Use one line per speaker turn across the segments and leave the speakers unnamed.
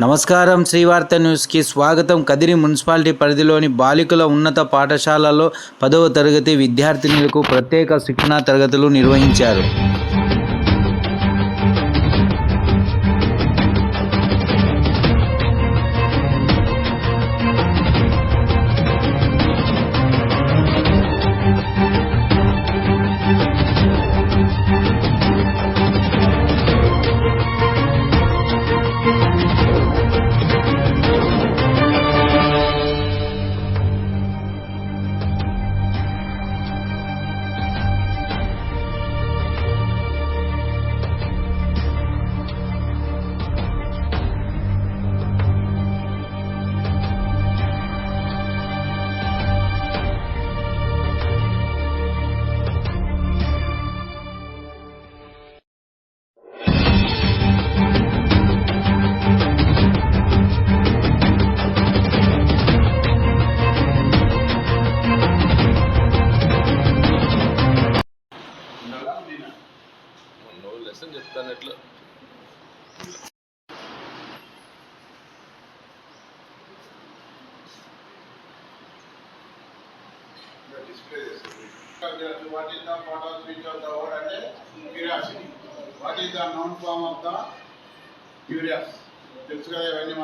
నమస్కారం. శ్రీవార్త న్యూస్కి స్వాగతం. కదిరి మున్సిపాలిటీ పరిధిలోని బాలికల ఉన్నత పాఠశాలలో 10వ తరగతి విద్యార్థినులకు ప్రత్యేక శిక్షణా తరగతులు నిర్వహించారు.
లెసన్ చెప్తాను ఎట్లా
What is the part of speech of the word and curiosity? What is the noun form of the curious? తెలుసు కదా ఇవన్నీ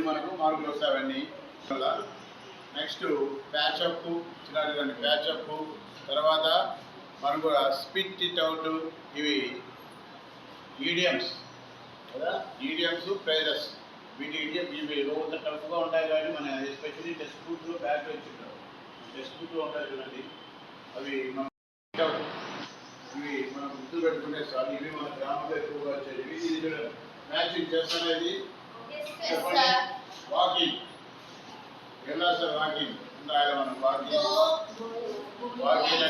మనకు మార్కులు వస్తాయి అవన్నీ. నెక్స్ట్ ప్యాచప్ చిన్న ప్యాచప్, తర్వాత మనకు స్పిట్ ఇట్ అవుట్, ఇవి ఈడియమ్స్ కదా, ఈడియమ్స్ ఫ్రేజెస్. వీటి ఇవి రోజు టఫ్గా ఉంటాయి కానీ మన ఎస్పెషల్లీ టెక్స్ట్ బుక్లో బ్యాక్ వచ్చింటారు. టెక్స్ట్ బుక్లో ఉంటాయి చూడండి, అవి మనం ఇవి మనం గుర్తు పెట్టుకునే సార్. ఇవి మన గ్రామంలో ఎక్కువగా వచ్చేది. ఇది చూడండి, మ్యాచింగ్ చెస్ అనేది చెప్పండి. వాకింగ్ ఎలా సార్? వాకింగ్ రాయాలి మనం. Walking walking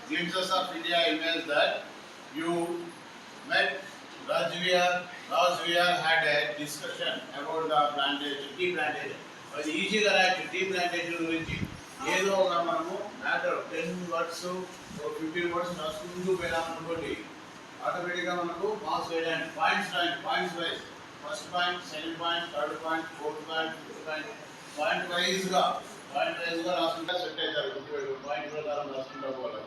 glimpses of India image that you met Rajvir had a discussion about the plantation, tea plantation. అది ఈజీగా రాయొచ్చు. టీ ప్లాంటేషన్ గురించి ఏదో ఒక మనము మ్యాటర్ 10 words 15 words రాసుకుంటూ వెళ్ళామనుకోండి, ఆటోమేటిక్గా మనకు మార్క్స్ వేయడానికి points wise, first point, second point, third point, fourth point, fifth point, point వైజ్గా రాసుకుంటే సెట్ అవుతారు. పాయింట్ ప్రకారం రాసుకుంటా పోవాలి.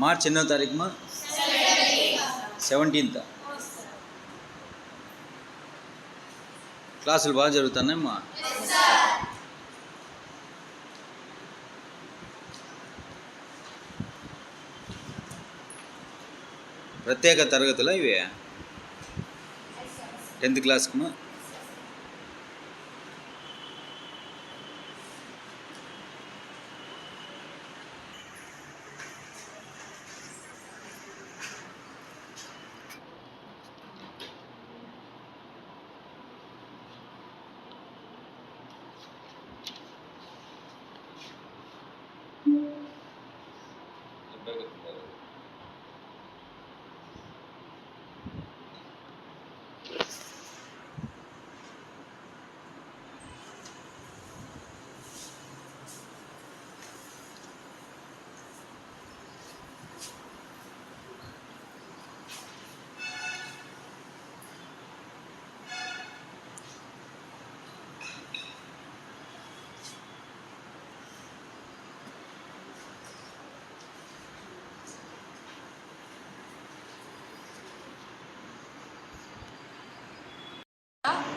మార్చ్ ఎన్నో తారీఖు 17th. క్లాసులు బాగా జరుగుతున్నాయమ్మా. ప్రత్యేక తరగతులా ఇవి 10th క్లాస్కు?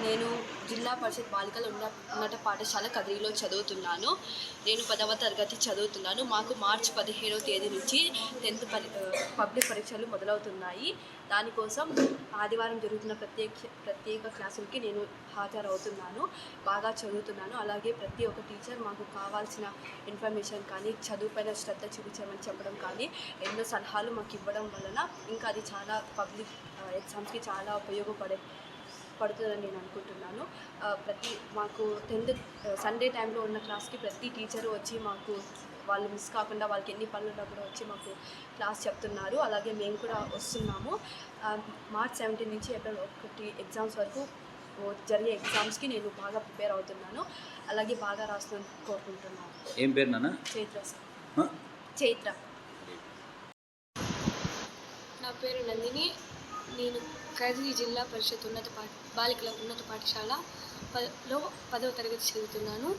నేను జిల్లా పరిషత్ బాలికల ఉన్నత పాఠశాల కదిరిలో చదువుతున్నాను. నేను 10వ తరగతి చదువుతున్నాను. మాకు మార్చి 17వ తేదీ నుంచి 10th పబ్లిక్ పరీక్షలు మొదలవుతున్నాయి. దానికోసం ఆదివారం జరుగుతున్న ప్రత్యేక క్లాసులకి నేను హాజరవుతున్నాను. బాగా చదువుతున్నాను. అలాగే ప్రతి ఒక్క టీచర్ మాకు కావాల్సిన ఇన్ఫర్మేషన్ కానీ, చదువుపైన శ్రద్ధ చూపించమని చెప్పడం కానీ, ఎన్నో సలహాలు మాకు ఇవ్వడం వలన ఇంకా అది చాలా పబ్లిక్ ఎగ్జామ్స్కి చాలా ఉపయోగపడే పడుతుందని నేను అనుకుంటున్నాను. మాకు 10th సండే టైంలో ఉన్న క్లాస్కి ప్రతి టీచరు వచ్చి మాకు వాళ్ళు మిస్ కాకుండా వాళ్ళకి ఎన్ని పనులు ఉన్నా కూడా వచ్చి మాకు క్లాస్ చెప్తున్నారు. అలాగే మేము కూడా వస్తున్నాము. మార్చ్ 17 నుంచి ఏప్రిల్ 1 ఎగ్జామ్స్ వరకు జరిగే ఎగ్జామ్స్కి నేను బాగా ప్రిపేర్ అవుతున్నాను. అలాగే బాగా రాస్తుందని కోరుకుంటున్నాను.
ఏం పేరు నాన్న?
చైత్ర. నా పేరు నందిని. నేను కదిరి జిల్లా పరిషత్ బాలికల ఉన్నత పాఠశాలలో 10వ తరగతి చదువుతున్నాను.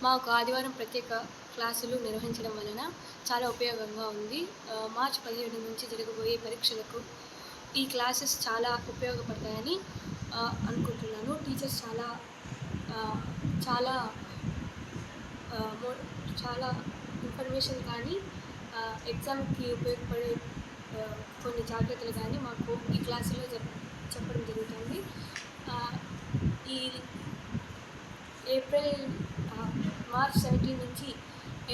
మాకు ఆదివారం ప్రత్యేక క్లాసులు నిర్వహించడం వలన చాలా ఉపయోగంగా ఉంది. మార్చి 17 నుంచి జరగబోయే పరీక్షలకు ఈ క్లాసెస్ చాలా ఉపయోగపడతాయని అనుకుంటున్నాను. టీచర్స్ చాలా ఇన్ఫర్మేషన్ కానీ ఎగ్జామ్కి ఉపయోగపడే కొన్ని జాగ్రత్తలు కానీ మాకు ఈ క్లాసులో చెప్పడం జరుగుతుంది. ఈ మార్చ్ 17 నుంచి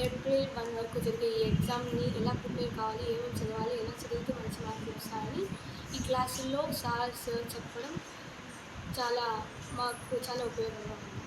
ఏప్రిల్ 1 వరకు జరిగే ఈ ఎగ్జామ్ని ఎలా ప్రిపేర్ కావాలి, ఏమేమి చదవాలి, ఎలా చదివితే మంచి మార్కులు వస్తాయని ఈ క్లాసుల్లో సార్ చెప్పడం మాకు చాలా ఉపయోగంగా ఉంది.